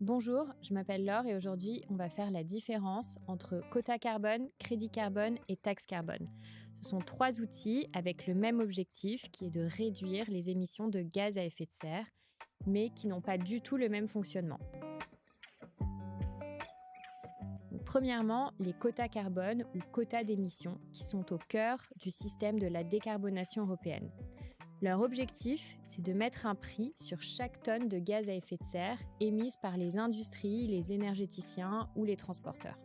Bonjour, je m'appelle Laure et aujourd'hui, on va faire la différence entre quota carbone, crédit carbone et taxe carbone. Ce sont trois outils avec le même objectif qui est de réduire les émissions de gaz à effet de serre, mais qui n'ont pas du tout le même fonctionnement. Donc, premièrement, les quotas carbone ou quotas d'émissions qui sont au cœur du système de la décarbonation européenne. Leur objectif, c'est de mettre un prix sur chaque tonne de gaz à effet de serre émise par les industries, les énergéticiens ou les transporteurs.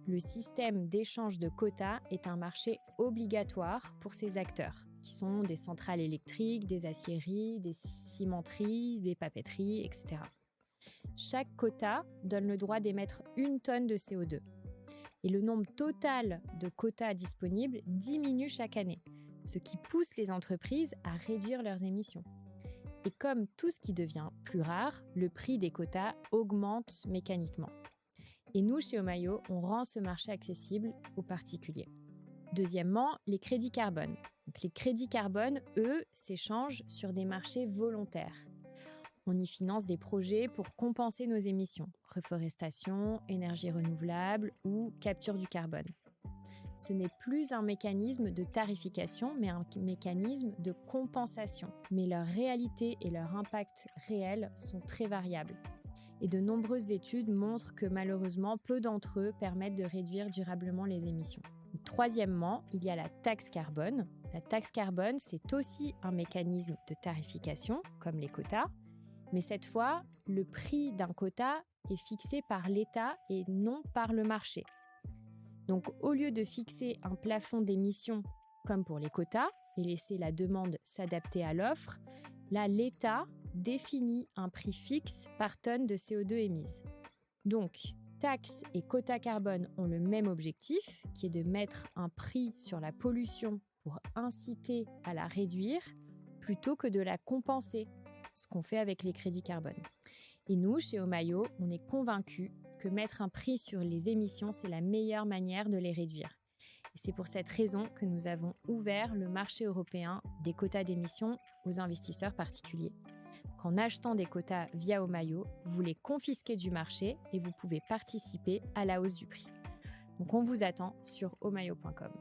Le système d'échange de quotas est un marché obligatoire pour ces acteurs, qui sont des centrales électriques, des aciéries, des cimenteries, des papeteries, etc. Chaque quota donne le droit d'émettre 1 tonne de CO2. Et le nombre total de quotas disponibles diminue chaque année, ce qui pousse les entreprises à réduire leurs émissions. Et comme tout ce qui devient plus rare, le prix des quotas augmente mécaniquement. Et nous, chez Omayo, on rend ce marché accessible aux particuliers. Deuxièmement, les crédits carbone. Donc, les crédits carbone, eux, s'échangent sur des marchés volontaires. On y finance des projets pour compenser nos émissions, reforestation, énergie renouvelable ou capture du carbone. Ce n'est plus un mécanisme de tarification, mais un mécanisme de compensation. Mais leur réalité et leur impact réel sont très variables. Et de nombreuses études montrent que malheureusement, peu d'entre eux permettent de réduire durablement les émissions. Troisièmement, il y a la taxe carbone. La taxe carbone, c'est aussi un mécanisme de tarification, comme les quotas. Mais cette fois, le prix d'un quota est fixé par l'État et non par le marché. Donc, au lieu de fixer un plafond d'émissions comme pour les quotas et laisser la demande s'adapter à l'offre, là, l'État définit un prix fixe par tonne de CO2 émise. Donc, taxes et quotas carbone ont le même objectif, qui est de mettre un prix sur la pollution pour inciter à la réduire, plutôt que de la compenser, ce qu'on fait avec les crédits carbone. Et nous, chez Omayo, on est convaincus que mettre un prix sur les émissions, c'est la meilleure manière de les réduire. Et c'est pour cette raison que nous avons ouvert le marché européen des quotas d'émissions aux investisseurs particuliers. En achetant des quotas via Omayo, vous les confisquez du marché et vous pouvez participer à la hausse du prix. Donc on vous attend sur omayo.com.